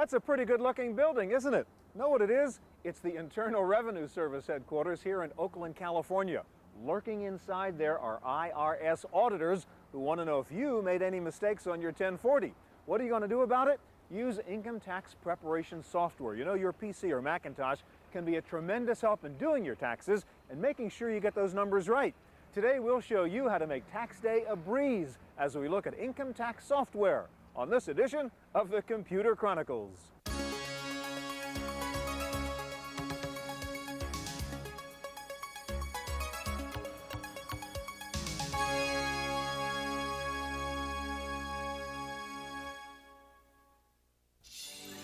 That's a pretty good-looking building, isn't it? Know what it is? It's the Internal Revenue Service headquarters here in Oakland, California. Lurking inside there are IRS auditors who want to know if you made any mistakes on your 1040. What are you going to do about it? Use income tax preparation software. You know, your PC or Macintosh can be a tremendous help in doing your taxes and making sure you get those numbers right. Today we'll show you how to make tax day a breeze as we look at income tax software on this edition of the Computer Chronicles.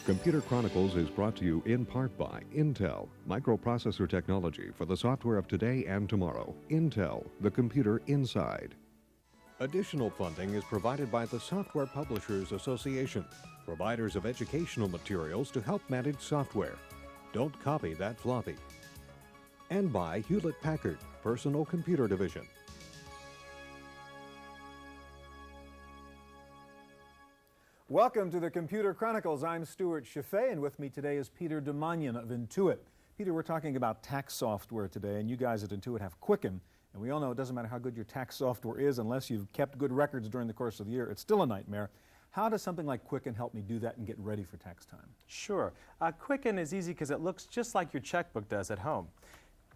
Computer Chronicles is brought to you in part by Intel, microprocessor technology for the software of today and tomorrow. Intel, the computer inside. Additional funding is provided by the Software Publishers Association, providers of educational materials to help manage software. Don't copy that floppy. And by Hewlett-Packard, Personal Computer Division. Welcome to the Computer Chronicles. I'm Stewart Cheifet, and with me today is Peter Demanian of Intuit. Peter, we're talking about tax software today, and you guys at Intuit have Quicken. And we all know it doesn't matter how good your tax software is, unless you've kept good records during the course of the year, it's still a nightmare. How does something like Quicken help me do that and get ready for tax time? Sure. Quicken is easy because it looks just like your checkbook does at home.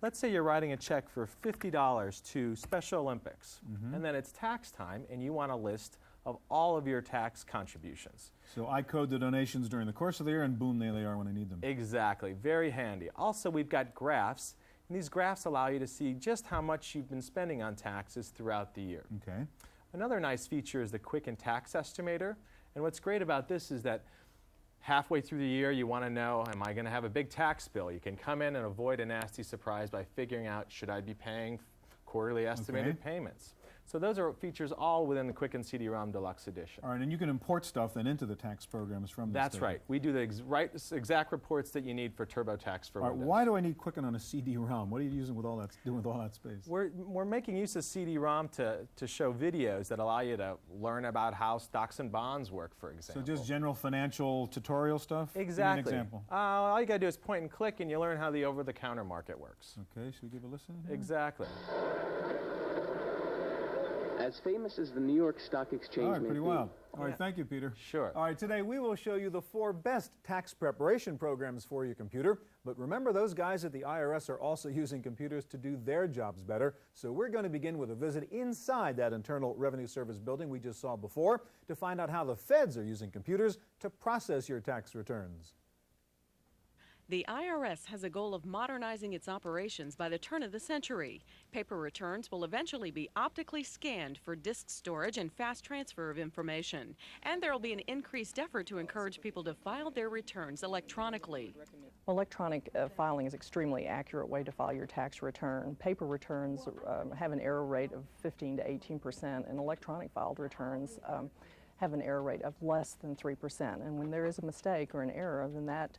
Let's say you're writing a check for $50 to Special Olympics, and then it's tax time, and you want a list of all of your tax contributions. So I code the donations during the course of the year, and boom, there they are when I need them. Exactly. Very handy. Also, we've got graphs, and these graphs allow you to see just how much you've been spending on taxes throughout the year. Okay. Another nice feature is the Quicken Tax Estimator, and what's great about this is that halfway through the year, you want to know, am I going to have a big tax bill? You can come in and avoid a nasty surprise by figuring out, should I be paying quarterly estimated payments? So those are features all within the Quicken CD-ROM Deluxe Edition. All right, and you can import stuff then into the tax programs from this. That's right. We do the exact reports that you need for TurboTax for Windows. Why do I need Quicken on a CD-ROM? What are you using with all that, doing with all that space? We're making use of CD-ROM to show videos that allow you to learn about how stocks and bonds work, for example. So just general financial tutorial stuff? Exactly. Give me an example. All you got to do is point and click, and you learn how the over-the-counter market works. Okay, should we give a listen? Exactly. As famous as the New York Stock Exchange All right, pretty may wild. be. All right, thank you, Peter. Sure. All right, today we will show you the 4 best tax preparation programs for your computer. But remember, those guys at the IRS are also using computers to do their jobs better. So we're going to begin with a visit inside that Internal Revenue Service building we just saw before to find out how the feds are using computers to process your tax returns. The IRS has a goal of modernizing its operations by the turn of the century. Paper returns will eventually be optically scanned for disk storage and fast transfer of information. And there will be an increased effort to encourage people to file their returns electronically. Electronic filing is an extremely accurate way to file your tax return. Paper returns have an error rate of 15 to 18%, and electronic filed returns have an error rate of less than 3%. And when there is a mistake or an error, then that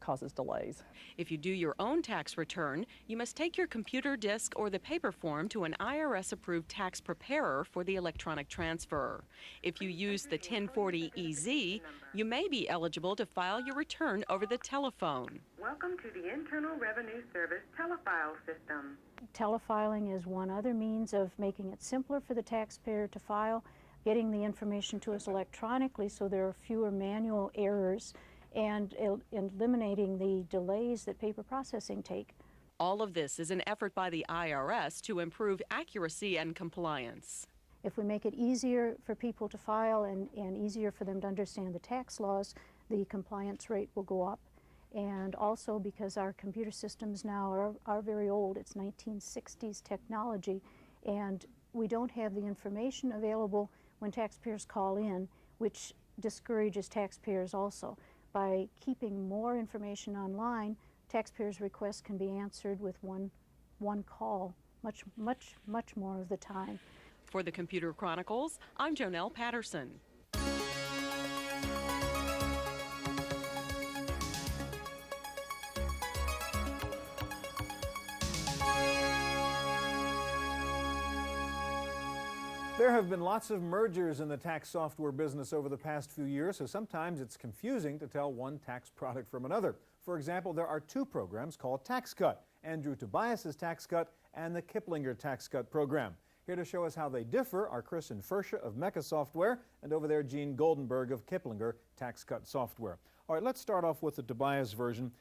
causes delays. If you do your own tax return, you must take your computer disk or the paper form to an IRS-approved tax preparer for the electronic transfer. If you use the 1040EZ, you may be eligible to file your return over the telephone. Welcome to the Internal Revenue Service telefile system. Telefiling is one other means of making it simpler for the taxpayer to file, getting the information to us electronically so there are fewer manual errors, and eliminating the delays that paper processing take. All of this is an effort by the IRS to improve accuracy and compliance. If we make it easier for people to file and easier for them to understand the tax laws, the compliance rate will go up. And also because our computer systems now are very old, it's 1960s technology, and we don't have the information available when taxpayers call in, which discourages taxpayers also. By keeping more information online, taxpayers' requests can be answered with one call, much more of the time. For the Computer Chronicles, I'm Jonelle Patterson. There have been lots of mergers in the tax software business over the past few years, so sometimes it's confusing to tell one tax product from another. For example, there are two programs called TaxCut, Andrew Tobias's TaxCut and the Kiplinger TaxCut program. Here to show us how they differ are Chris and Fersha of Mecca Software, and over there Gene Goldenberg of Kiplinger TaxCut Software. All right, let's start off with the Tobias version.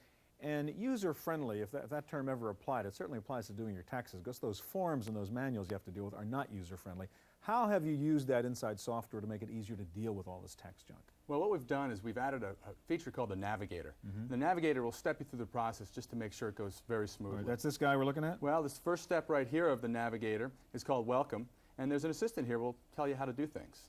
And user-friendly, if that term ever applied, it certainly applies to doing your taxes, because those forms and those manuals you have to deal with are not user-friendly. How have you used that inside software to make it easier to deal with all this tax junk? Well, what we've done is we've added a feature called the Navigator. The Navigator will step you through the process just to make sure it goes very smoothly. Right, that's this guy we're looking at? Well, this first step right here of the Navigator is called Welcome, and there's an assistant here who will tell you how to do things.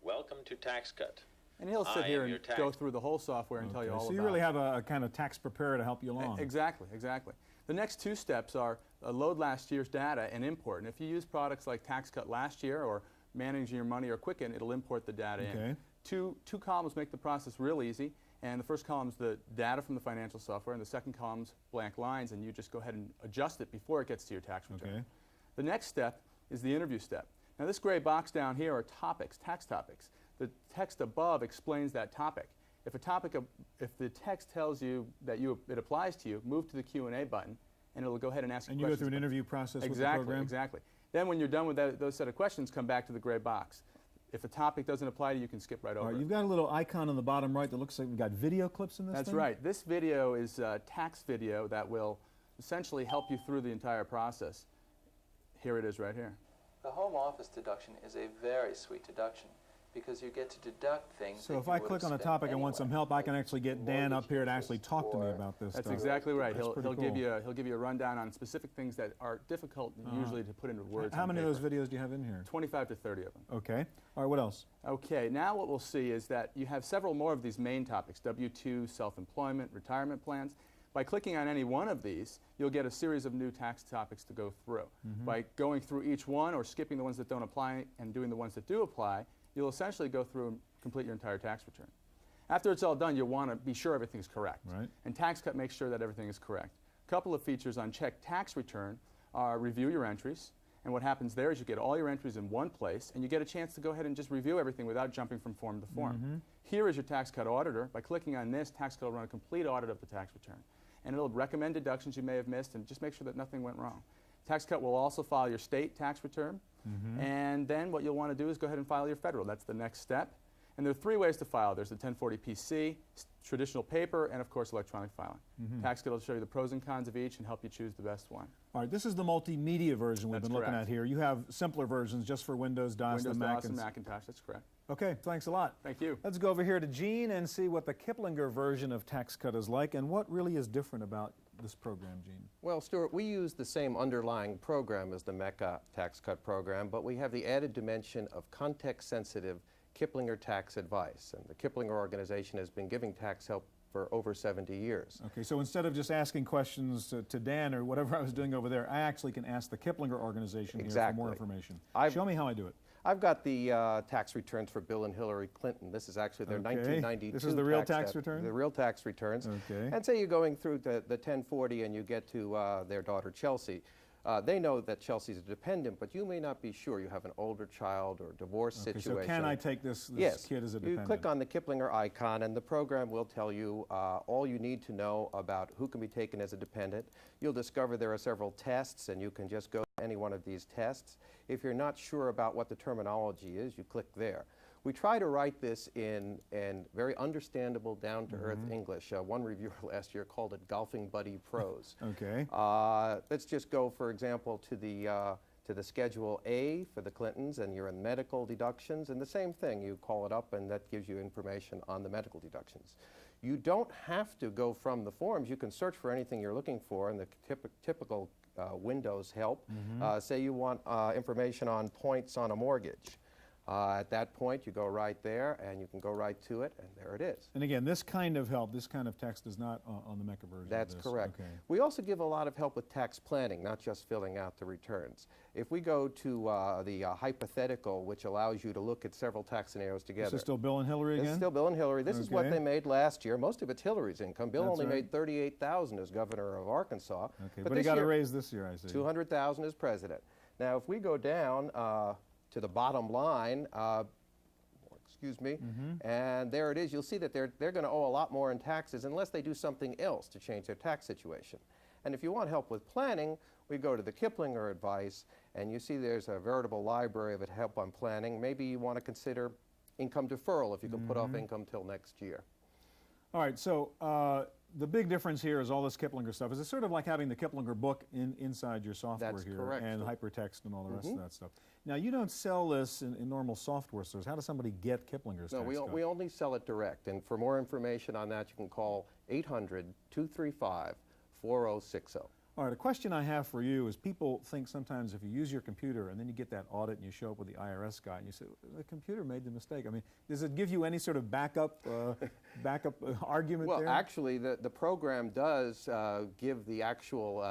Welcome to TaxCut. And he'll sit here and go through the whole software and tell you all about it. So you really have a kind of tax preparer to help you along. Exactly, exactly. The next two steps are load last year's data and import. And if you use products like TaxCut last year or Managing Your Money or Quicken, it'll import the data in. Two columns make the process real easy. And the first column is the data from the financial software, and the second column's blank lines, and you just go ahead and adjust it before it gets to your tax return. The next step is the interview step. Now this gray box down here are topics, tax topics. The text above explains that topic. If the text tells you that it applies to you, move to the Q&A button, and it'll go ahead and ask you questions. And you go through an interview process with the program? Exactly. Then when you're done with those set of questions, come back to the gray box. If a topic doesn't apply to you, you can skip right over it. You've got a little icon on the bottom right that looks like we've got video clips in this That's thing? right. This video is a tax video that will essentially help you through the entire process. Here it is right here. The home office deduction is a very sweet deduction, because you get to deduct things. So if I click on a topic and want some help, I can actually get Dan up here to actually talk to me about this stuff. That's exactly right. He'll cool. give you a rundown on specific things that are difficult usually to put into words. How many of those videos do you have in here? 25 to 30 of them. Okay. All right, what else? Okay, now what we'll see is that you have several more of these main topics, W-2, self-employment, retirement plans. By clicking on any one of these, you'll get a series of new tax topics to go through. By going through each one or skipping the ones that don't apply and doing the ones that do apply, you'll essentially go through and complete your entire tax return. After it's all done, you'll want to be sure everything's correct. Right. And TaxCut makes sure that everything is correct. A couple of features on Check Tax Return are review your entries. And what happens there is you get all your entries in one place, and you get a chance to go ahead and just review everything without jumping from form to form. Here is your TaxCut Auditor. By clicking on this, TaxCut will run a complete audit of the tax return. And it'll recommend deductions you may have missed and just make sure that nothing went wrong. TaxCut will also file your state tax return. And then what you'll want to do is go ahead and file your federal. That's the next step. And there are three ways to file. There's the 1040 PC, traditional paper, and of course electronic filing. TaxCut will show you the pros and cons of each and help you choose the best one. All right, this is the multimedia version we've been looking at here. You have simpler versions just for Windows, DOS, and Mac. DOS and Macintosh, that's correct. Okay, thanks a lot. Thank you. Let's go over here to Gene and see what the Kiplinger version of TaxCut is like and what really is different about this program, Gene. Well, Stewart, we use the same underlying program as the Mecca TaxCut program, but we have the added dimension of context-sensitive Kiplinger tax advice. And the Kiplinger organization has been giving tax help for over 70 years. Okay, so instead of just asking questions to Dan or whatever I was doing over there, I actually can ask the Kiplinger organization here for more information. Show me how I do it. I've got the tax returns for Bill and Hillary Clinton. This is actually their 1992 This is the real tax return? The real tax returns. Okay. And say you're going through the 1040 and you get to their daughter Chelsea. They know that Chelsea's a dependent, but you may not be sure. You have an older child or divorce situation. So can I take this kid as a dependent? You click on the Kiplinger icon and the program will tell you all you need to know about who can be taken as a dependent. You'll discover there are several tests and you can just go to any one of these tests. If you're not sure about what the terminology is, you click there. We try to write this in very understandable, down-to-earth English. One reviewer last year called it golfing buddy prose. Okay. Let's just go, for example, to the Schedule A for the Clintons, and you're in medical deductions, and the same thing. You call it up, and that gives you information on the medical deductions. You don't have to go from the forms. You can search for anything you're looking for, and the typical Windows help. Say you want information on points on a mortgage. At that point, you go right there, and you can go right to it, and there it is. And again, this kind of help, this kind of text is not on the Mecca version. That's of this. correct. Okay. We also give a lot of help with tax planning, not just filling out the returns. If we go to the hypothetical, which allows you to look at several tax scenarios together. This is still Bill and Hillary again? This is still Bill and Hillary. This is what they made last year. Most of it's Hillary's income. Bill only made $38,000 as governor of Arkansas. Okay, but he got a raise this year, I see. $200,000 as president. Now, if we go down to the bottom line, excuse me, and there it is, you'll see that they're going to owe a lot more in taxes unless they do something else to change their tax situation. And if you want help with planning, we go to the Kiplinger advice, and you see there's a veritable library of help on planning. Maybe you want to consider income deferral if you can put off income till next year. All right, so the big difference here is all this Kiplinger stuff. Is it sort of like having the Kiplinger book inside your software That's here correct. and hypertext and all the rest of that stuff? Now, you don't sell this in normal software stores. How does somebody get Kiplinger's No, tax cut? we only sell it direct, and for more information on that, you can call 800-235-4060. All right, a question I have for you is people think sometimes if you use your computer and then you get that audit and you show up with the IRS guy and you say, the computer made the mistake. I mean, does it give you any sort of backup argument there? Well, actually, the program does give the actual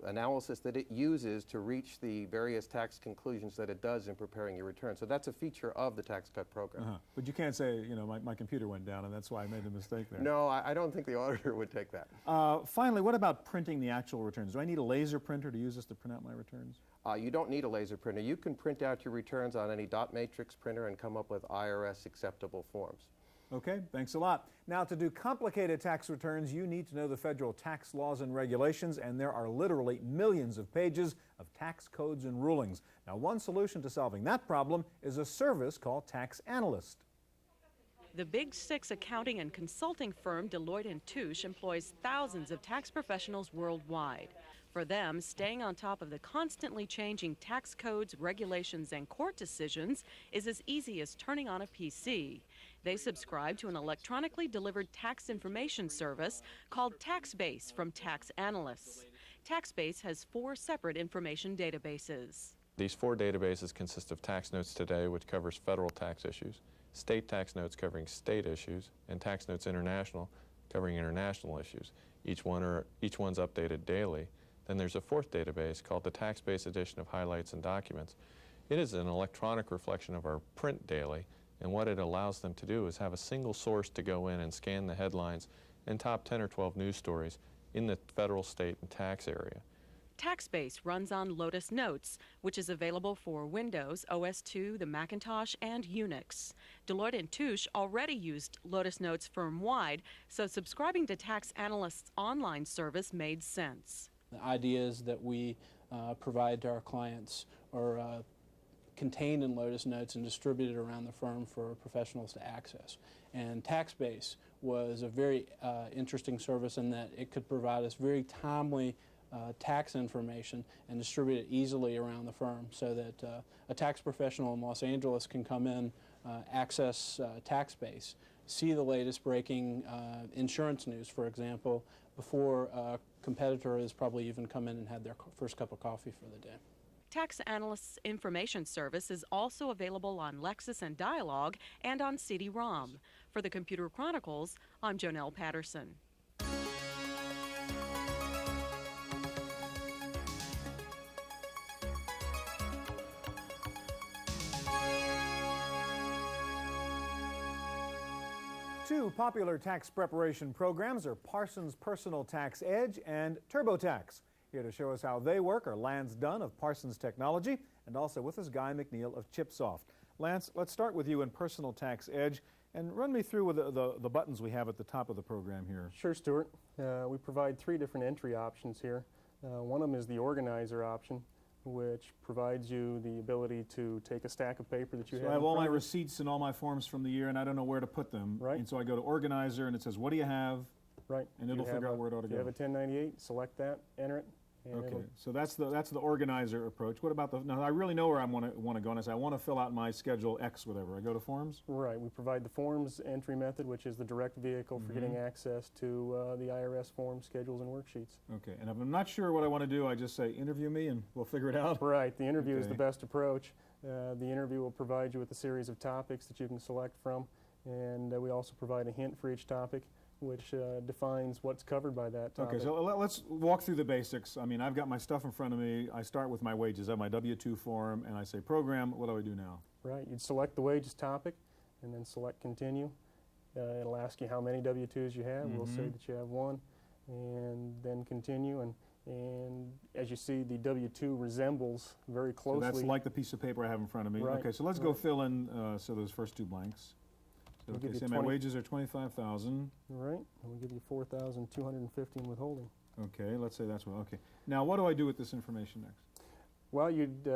analysis that it uses to reach the various tax conclusions that it does in preparing your return. So that's a feature of the tax cut program. But you can't say, you know, my computer went down and that's why I made the mistake there. No, I don't think the auditor would take that. Finally, what about printing the actual returns? Do I need a laser printer to use this to print out my returns? You don't need a laser printer. You can print out your returns on any dot matrix printer and come up with IRS acceptable forms. Okay, thanks a lot. Now, to do complicated tax returns, you need to know the federal tax laws and regulations, and there are literally millions of pages of tax codes and rulings. Now, one solution to solving that problem is a service called Tax Analyst. The Big Six accounting and consulting firm Deloitte & Touche employs thousands of tax professionals worldwide. For them, staying on top of the constantly changing tax codes, regulations, and court decisions is as easy as turning on a PC. They subscribe to an electronically delivered tax information service called TaxBase from Tax Analysts. TaxBase has 4 separate information databases. These 4 databases consist of Tax Notes Today, which covers federal tax issues, State Tax Notes covering state issues, and Tax Notes International covering international issues. Each one's updated daily. Then there's a 4th database called the TaxBase Edition of Highlights and Documents. It is an electronic reflection of our print daily, and what it allows them to do is have a single source to go in and scan the headlines and top 10 or 12 news stories in the federal, state, and tax area. TaxBase runs on Lotus Notes, which is available for Windows, OS/2, the Macintosh, and Unix. Deloitte & Touche already used Lotus Notes firm-wide, so subscribing to Tax Analyst's online service made sense. The ideas that we provide to our clients are contained in Lotus Notes and distributed around the firm for professionals to access. And TaxBase was a very interesting service in that it could provide us very timely tax information and distribute it easily around the firm so that a tax professional in Los Angeles can come in, access TaxBase, see the latest breaking insurance news, for example, before a competitor has probably even come in and had their first cup of coffee for the day. Tax Analyst's information service is also available on Lexis and Dialog and on CD-ROM. For the Computer Chronicles, I'm Jonelle Patterson. Two popular tax preparation programs are Parsons Personal Tax Edge and TurboTax. Here to show us how they work are Lance Dunn of Parsons Technology and also with us Guy McNeil of ChipSoft. Lance, let's start with you in Personal Tax Edge and run me through with the buttons we have at the top of the program here. Sure, Stuart. We provide 3 different entry options here. One of them is the organizer option, which provides you the ability to take a stack of paper that you have. I have all my receipts and all my forms from the year, and I don't know where to put them. Right. And so I go to Organizer, and it says, what do you have? Right. And it'll figure out where it ought to go. You have a 1098, select that, enter it. Okay, so that's the organizer approach. What about the, now I really know where I want to go, and I say I want to fill out my Schedule X, whatever. I go to Forms? Right, we provide the forms entry method, which is the direct vehicle for getting access to the IRS forms, schedules, and worksheets. Okay, and if I'm not sure what I want to do, I just say interview me and we'll figure it out? Right, the interview is the best approach. The interview will provide you with a series of topics that you can select from, and we also provide a hint for each topic, which defines what's covered by that topic. Okay, so let's walk through the basics. I mean, I've got my stuff in front of me. I start with my wages. I have my W-2 form, and I say program. What do I do now? Right, you'd select the wages topic, and then select continue. It'll ask you how many W-2s you have. We'll say that you have 1, and then continue. And And as you see, the W-2 resembles very closely. So that's like the piece of paper I have in front of me. Right. Okay, so let's go fill in so those first two blanks. So, We'll okay, so my wages are $25,000. Right, and we'll give you $4,250 in withholding. Okay, let's say that's what, okay. Now what do I do with this information next? Well, you'd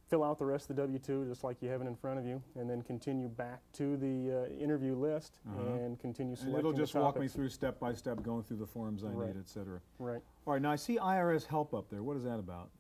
fill out the rest of the W-2 just like you have it in front of you, and then continue back to the interview list and continue selecting the topics. It'll just walk me topics. through step by step, going through the forms I Right. need, et cetera. Right. All right, now I see IRS help up there. What is that about?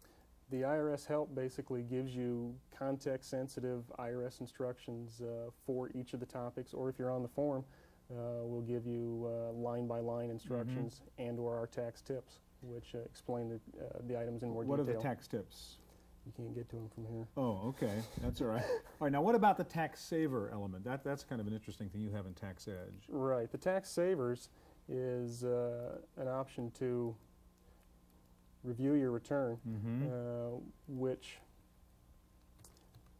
The IRS help basically gives you context-sensitive IRS instructions for each of the topics, or if you're on the form, we'll give you line-by-line instructions and/or our tax tips, which explain the items in more detail. What are the tax tips? You can't get to them from here. Oh, okay, that's all right. All right, now what about the tax saver element? That's kind of an interesting thing you have in Tax Edge. Right, the tax savers is an option to review your return, which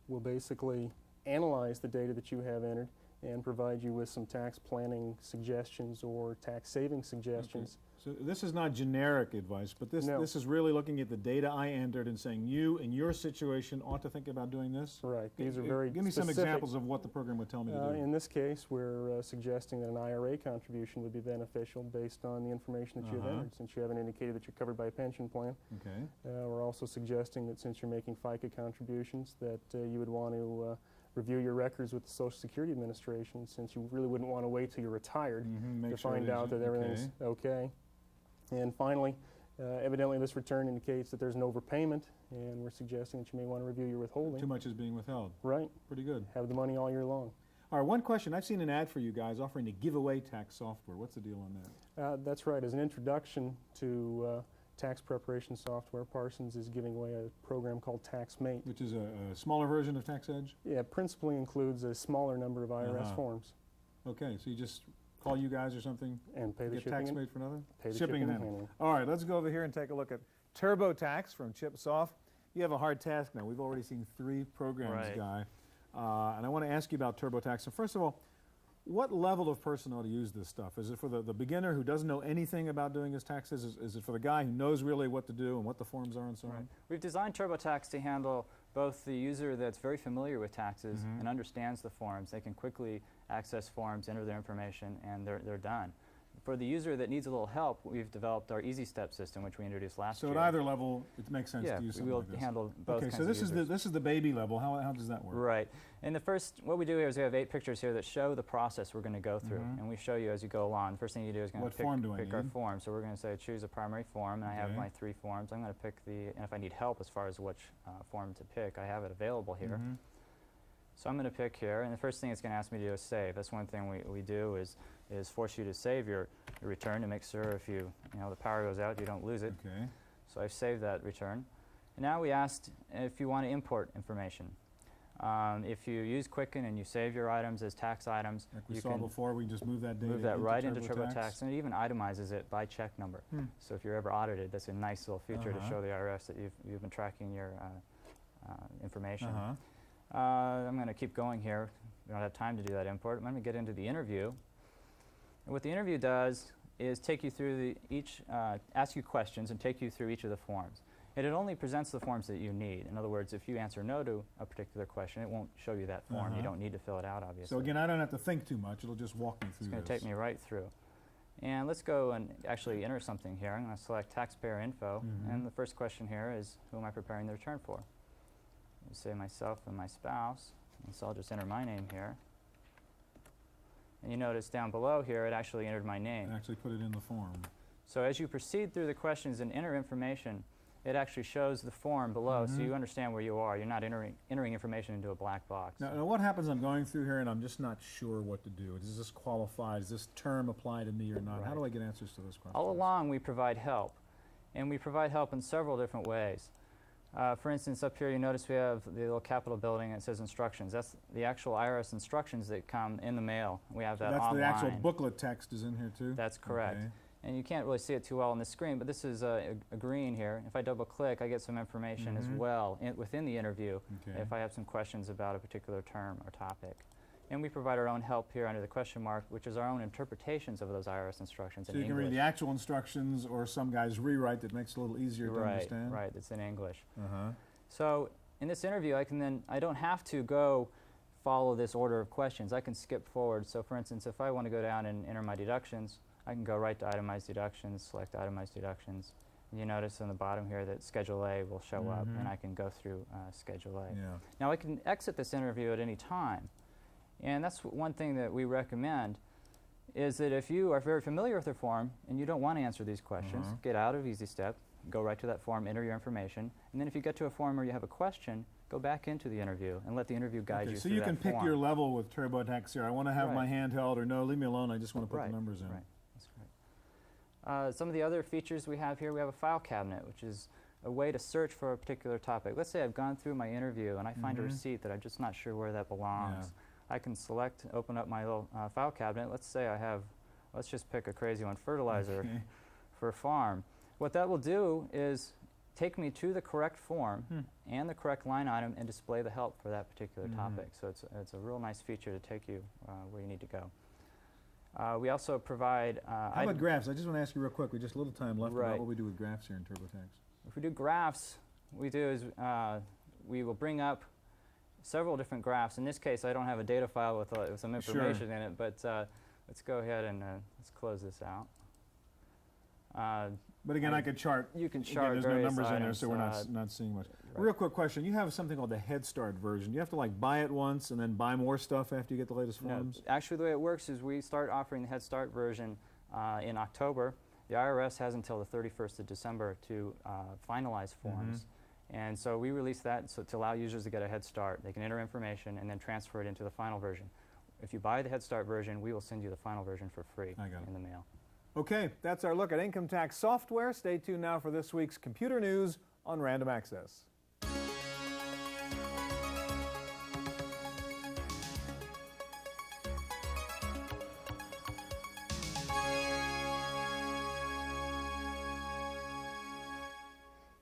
will basically analyze the data that you have entered and provide you with some tax planning suggestions or tax saving suggestions. So this is not generic advice, but this is really looking at the data I entered and saying you, in your situation, ought to think about doing this? Right. These are very Give me some specific. examples of what the program would tell me to do. In this case, we're suggesting that an IRA contribution would be beneficial based on the information that you've entered, since you haven't indicated that you're covered by a pension plan. Okay. We're also suggesting that since you're making FICA contributions, that you would want to review your records with the Social Security Administration, since you really wouldn't want to wait till you're retired to find out that everything's okay. And finally, evidently this return indicates that there's an overpayment, and we're suggesting that you may want to review your withholding. Too much is being withheld. Right. Pretty good. Have the money all year long. All right, one question. I've seen an ad for you guys offering to give away tax software. What's the deal on that? That's right. As an introduction to tax preparation software, Parsons is giving away a program called TaxMate. Which is a smaller version of Tax Edge? Yeah, it principally includes a smaller number of IRS forms. Okay, so you just call you guys or something and pay the shipping. TaxMate for nothing? Pay the shipping and handling. All right, let's go over here and take a look at TurboTax from ChipSoft. You have a hard task now. We've already seen 3 programs, Guy. And I want to ask you about TurboTax. So first of all, what level of person ought to use this stuff? Is it for the beginner who doesn't know anything about doing his taxes? Is it for the guy who knows really what to do and what the forms are and so on? We've designed TurboTax to handle both the user that's very familiar with taxes and understands the forms. They can quickly access forms, enter their information, and they're done. For the user that needs a little help, we've developed our Easy Step system, which we introduced last year. So at either level, it makes sense to use something like this. Yeah, we will handle both kinds so of users. this is the baby level. How does that work? Right. And the first, what we do here is we have 8 pictures here that show the process we're going to go through. And we show you as you go along. The first thing you do is going to pick our form. So we're going to say choose a primary form, and I have my 3 forms. I'm going to pick and if I need help as far as which form to pick, I have it available here. So I'm going to pick here, and the first thing it's going to ask me to do is save. That's one thing we do is force you to save your return to make sure if the power goes out, you don't lose it. Okay. So I've saved that return. And now we asked if you want to import information. If you use Quicken and you save your items as tax items, like we saw before, we just move that data into TurboTax, and it even itemizes it by check number. So if you're ever audited, that's a nice little feature to show the IRS that you've been tracking your information. I'm going to keep going here. We don't have time to do that import. I'm going to get into the interview. And what the interview does is take you through ask you questions and take you through each of the forms. And it only presents the forms that you need. In other words, if you answer no to a particular question, it won't show you that form. You don't need to fill it out, obviously. So again, I don't have to think too much. It'll just walk me through It's going to take me right through. And let's go and actually enter something here. I'm going to select taxpayer info. And the first question here is, who am I preparing the return for? Say myself and my spouse, and so I'll just enter my name here. And you notice down below here it actually entered my name. It actually put it in the form. So as you proceed through the questions and enter information, it actually shows the form below so you understand where you are. You're not entering information into a black box. Now what happens, I'm going through here and I'm just not sure what to do. Does this qualify? Does this term apply to me or not? How do I get answers to those questions? All along we provide help, and we provide help in several different ways. For instance, up here you notice we have the little Capitol building and it says instructions. That's the actual IRS instructions that come in the mail. We have that online. The actual booklet text is in here too? That's correct. Okay. And you can't really see it too well on the screen, but this is a green here. If I double click, I get some information as well within the interview if I have some questions about a particular term or topic. And we provide our own help here under the question mark, which is our own interpretations of those IRS instructions so in you English. can read the actual instructions or some guy's rewrite that makes it a little easier to understand? Right, it's in English. Uh-huh. So in this interview, I don't have to go follow this order of questions. I can skip forward. So for instance, if I want to go down and enter my deductions, I can go right to itemized deductions, select itemized deductions. And you notice on the bottom here that Schedule A will show up, and I can go through Schedule A. Yeah. Now I can exit this interview at any time. And that's one thing that we recommend, is that if you are very familiar with the form and you don't want to answer these questions, get out of Easy Step, go right to that form, enter your information, and then if you get to a form where you have a question, go back into the interview and let the interview guide you so through you that can form. pick your level with TurboTax here. I want to have my handheld, or no, leave me alone, I just want to put the numbers in. Right, that's right. Some of the other features we have here, we have a file cabinet, which is a way to search for a particular topic. Let's say I've gone through my interview and I find a receipt that I'm just not sure where that belongs. I can select, open up my little file cabinet. Let's say I have, let's just pick a crazy one, fertilizer for a farm. What that will do is take me to the correct form and the correct line item and display the help for that particular topic. So it's a real nice feature to take you where you need to go. We also provide... How about graphs? I just want to ask you real quick, we just a little time left about what we do with graphs here in TurboTax. If we do graphs, what we do is we will bring up several different graphs. In this case, I don't have a data file with some information in it, but let's go ahead and let's close this out. But again, I could chart. You can chart. Again, there's no numbers in there, so we're not seeing much. Right. Real quick question: you have something called the Head Start version. Do you have to like buy it once and then buy more stuff after you get the latest forms? No, actually, the way it works is we start offering the Head Start version in October. The IRS has until the 31st of December to finalize forms. And so we release that to allow users to get a head start. They can enter information and then transfer it into the final version. If you buy the Head Start version, we will send you the final version for free in the mail. Okay, that's our look at income tax software. Stay tuned now for this week's computer news on Random Access.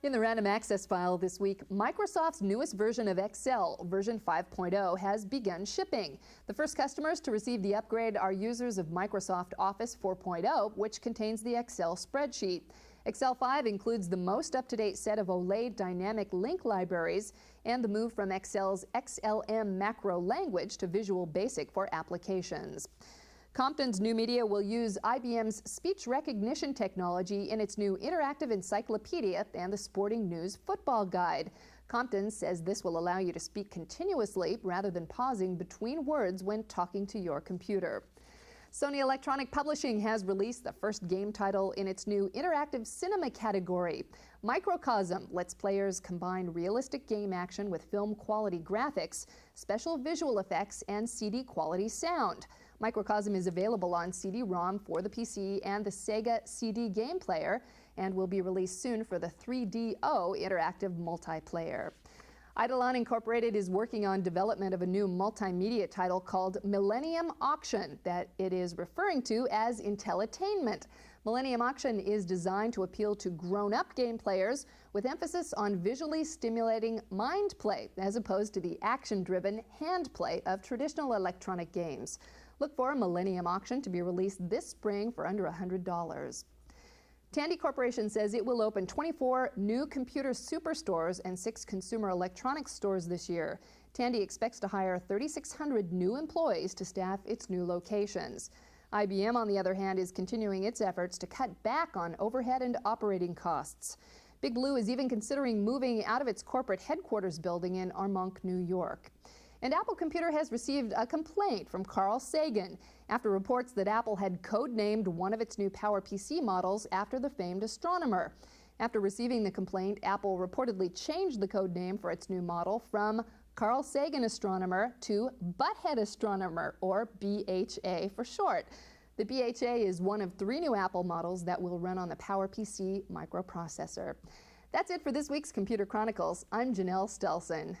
In the Random Access file this week, Microsoft's newest version of Excel, version 5.0, has begun shipping. The first customers to receive the upgrade are users of Microsoft Office 4.0, which contains the Excel spreadsheet. Excel 5 includes the most up-to-date set of OLED dynamic link libraries and the move from Excel's XLM macro language to Visual Basic for applications. Compton's new media will use IBM's speech recognition technology in its new interactive encyclopedia and the Sporting News Football Guide. Compton says this will allow you to speak continuously rather than pausing between words when talking to your computer. Sony Electronic Publishing has released the first game title in its new interactive cinema category. Microcosm lets players combine realistic game action with film quality graphics, special visual effects, and CD quality sound. Microcosm is available on CD-ROM for the PC and the Sega CD game player and will be released soon for the 3DO interactive multiplayer. Eidolon Incorporated is working on development of a new multimedia title called Millennium Auction that it is referring to as Intelitainment. Millennium Auction is designed to appeal to grown-up game players with emphasis on visually stimulating mind play as opposed to the action-driven hand play of traditional electronic games. Look for Millennium Auction to be released this spring for under $100. Tandy Corporation says it will open 24 new computer superstores and 6 consumer electronics stores this year. Tandy expects to hire 3,600 new employees to staff its new locations. IBM, on the other hand, is continuing its efforts to cut back on overhead and operating costs. Big Blue is even considering moving out of its corporate headquarters building in Armonk, New York. And Apple Computer has received a complaint from Carl Sagan after reports that Apple had codenamed one of its new PowerPC models after the famed astronomer. After receiving the complaint, Apple reportedly changed the code name for its new model from Carl Sagan Astronomer to Butthead Astronomer, or BHA for short. The BHA is one of 3 new Apple models that will run on the PowerPC microprocessor. That's it for this week's Computer Chronicles. I'm Janelle Stelson.